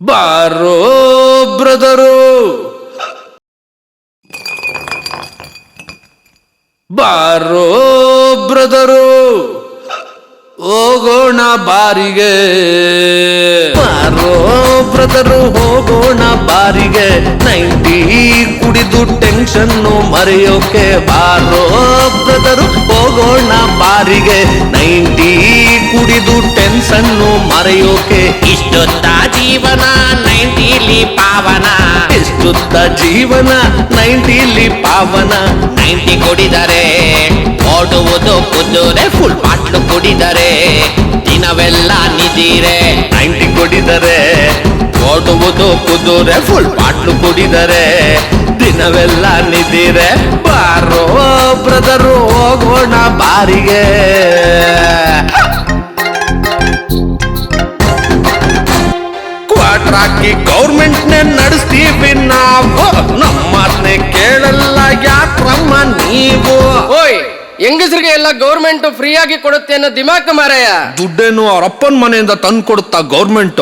ಬಾರೋ ಬ್ರದರು, ಬಾರೋ ಬ್ರದರು, ಹೋಗೋಣ ಬಾರಿಗೆ. ಬಾರೋ ಬ್ರದರು, ಹೋಗೋಣ ಬಾರಿಗೆ. 90 ಕುಡಿದು ಟೆನ್ಷನ್ನು ಮರೆಯೋಕೆ. ಬಾರೋ ಬ್ರದರು, ಹೋಗೋಣ ಬಾರಿಗೆ. 90 ಕುಡಿದು ಟೆನ್ಷನ್ನು ಮರೆಯೋಕೆ. ಇಷ್ಟೊತ್ತ ಜೀವನ 90ಲಿ ಪಾವನ, ಇಷ್ಟುತ್ತ ಜೀವನ 90ಲಿ ಪಾವನ. 90 ಕುಡಿದರೆ ಓಡುವುದು ಕುದುರೆ, ಫುಲ್ ಬಾಟ್ಲು ಕುಡಿದರೆ ದಿನವೆಲ್ಲ ನಿದಿರೆ. 90 ಕುಡಿದರೆ ಓಡುವುದು ಕುದುರೆ, ಫುಲ್ ಬಾಟ್ಲು ಕುಡಿದರೆ ದಿನವೆಲ್ಲ ನಿದಿರೆ. ಬಾರೋ ಬ್ರದರು, ಹೋಗೋಣ ಬಾರಿಗೆ. ಕ್ವಾರ್ಟರ್ ಹಾಕಿ ಗೌರ್ಮೆಂಟ್ನೇ ನಡೆಸ್ತೀವಿ ನಾವು, ನಮ್ಮ ಮಾತನ್ನೇ ಕೇಳಲ್ಲ ಯಾಕ್ರಮ್ಮ ನೀವು. ಓಯ್, ಹೆಂಗಸರಿಗೆ ಎಲ್ಲ ಗೌರ್ಮೆಂಟ್ ಫ್ರೀ ಆಗಿ ಕೊಡುತ್ತೆ ಅನ್ನೋ ದಿಮಾಕ್ ಮಾರಾಯ. ದುಡ್ಡೇನು ಅವ್ರ ಅಪ್ಪನ ಮನೆಯಿಂದ ತಂದು ಕೊಡುತ್ತಾ ಗೌರ್ಮೆಂಟ್?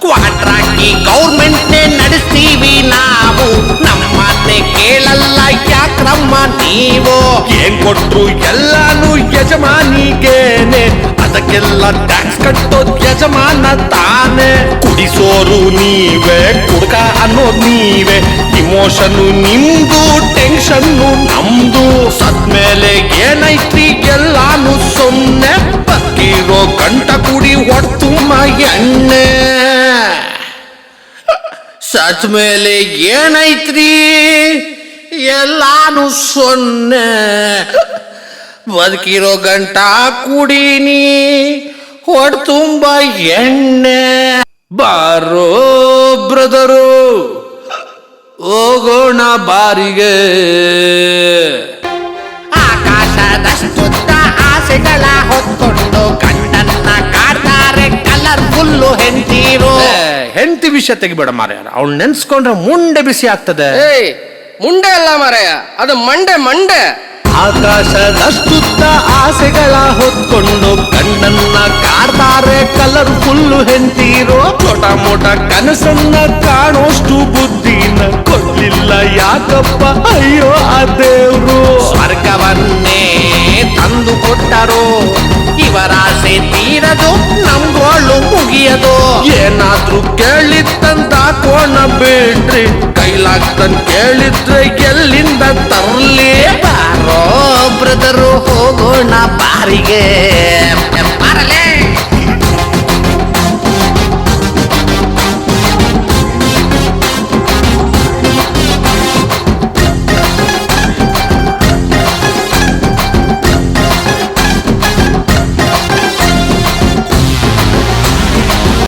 ಕ್ವಾರ್ಟರ್ ಹಾಕಿ ಗೌರ್ಮೆಂಟ್ನೇ ನಡೆಸ್ತೀವಿ ನಾವು, ನಮ್ಮ ಮಾತೇ ಕೇಳಲ್ಲ ಯಾಕ್ರಮ್ಮ ನೀವು. ಏನ್ ಕೊಟ್ರು ಎಲ್ಲಾನು ಯಜಮಾನಿಗೇನೆ, ಅದಕ್ಕೆಲ್ಲ ಟ್ಯಾಕ್ಸ್ ಕಟ್ಟೋದ್ ಯಜಮಾನ ತಾನೆ. ಕುಡಿಸೋರು ನೀವೇ, ಕುಡ್ಕ ಅನ್ನೋದ್ ನೀವೇ. ಇಮೋಷನ್ನು ನಿಮ್ದು, ಟೆನ್ಷನ್ನು ನಮ್ದು. ಸತ್ಮೇಲೆ ಏನೈತ್ರಿ ಎಲ್ಲಾನು ಸೊನ್ನೆ, ಬಕ್ಕಿರೋ ಗಂಟ ಕುಡಿ ಹೊಡ್ತುಮ್ಮ ಎಣ್ಣೆ. ಸತ್ ಮೇಲೆ ಏನೈತ್ರಿ ಎಲ್ಲಾನು ಸೊನ್ನೆ, ಬದುಕಿರೋ ಗಂಟ ಕುಡೀನಿ ಹೊಡ್ತುಂಬ ಎಣ್ಣೆ. ಬಾರೋ ಬ್ರದರು, ಹೋಗೋಣ ಬಾರಿಗೆ. ಆಕಾಶದಷ್ಟುದ್ದ ಆಸೆಗಳ ಹೊತ್ಕೊಂಡು ಗಂಡನ್ನ ಕಾಡ್ತಾರೆ ಕಲರ್ಫುಲ್ಲು ಹೆಂಡತಿರು. ಹೆಂಡತಿ ವಿಷಯ ತೆಗಿಬೇಡ ಮಾರ್ಯಾರ, ಅವ್ಳು ನೆನ್ಸ್ಕೊಂಡ್ರೆ ಮುಂಡೆ ಬಿಸಿ ಆಗ್ತದೆ. ಏಯ್, ಮುಂಡೆ ಅಲ್ಲ ಮಾರಾಯ, ಅದು ಮಂಡೆ ಮಂಡೆ. ಆಕಾಶದಷ್ಟುದ್ದ ಆಸೆಗಳ ಹೊತ್ಕೊಂಡು ಗಂಡನ್ನ ಕಾಡ್ತಾರೆ ಕಲರ್ಫುಲ್ಲು ಹೆಂಡತಿರು. ಚೋಟ ಮೋಟ ಕನಸನ್ನ ಕಾಣೋಷ್ಟು ಬುದ್ಧಿನ ಕೊಡ್ಲಿಲ್ಲ ಯಾಕಪ್ಪ ಅಯ್ಯೋ ಆ ದೇವ್ರು. ಸ್ವರ್ಗವನ್ನೇ ತಂದು ಕೊಟ್ಟರು, ಇವರಾಸೆ ತೀರದು ನಮ್ಗೋಳು ಮುಗಿಯದು. ಏನಾದ್ರೂ ಕೇಳಿತ್ತಂತ ಕೋಣ ಬಿಡ್ರಿ, ಕೈಲಾಗ್ತನ್ ಕೇಳಿದ್ರೆ ಎಲ್ಲಿಂದ ತರ್ಲಿ. ಬಾರೋ ಬ್ರದರು, ಹೋಗೋಣ ಬಾರಿಗೆ. ಬರಲೇ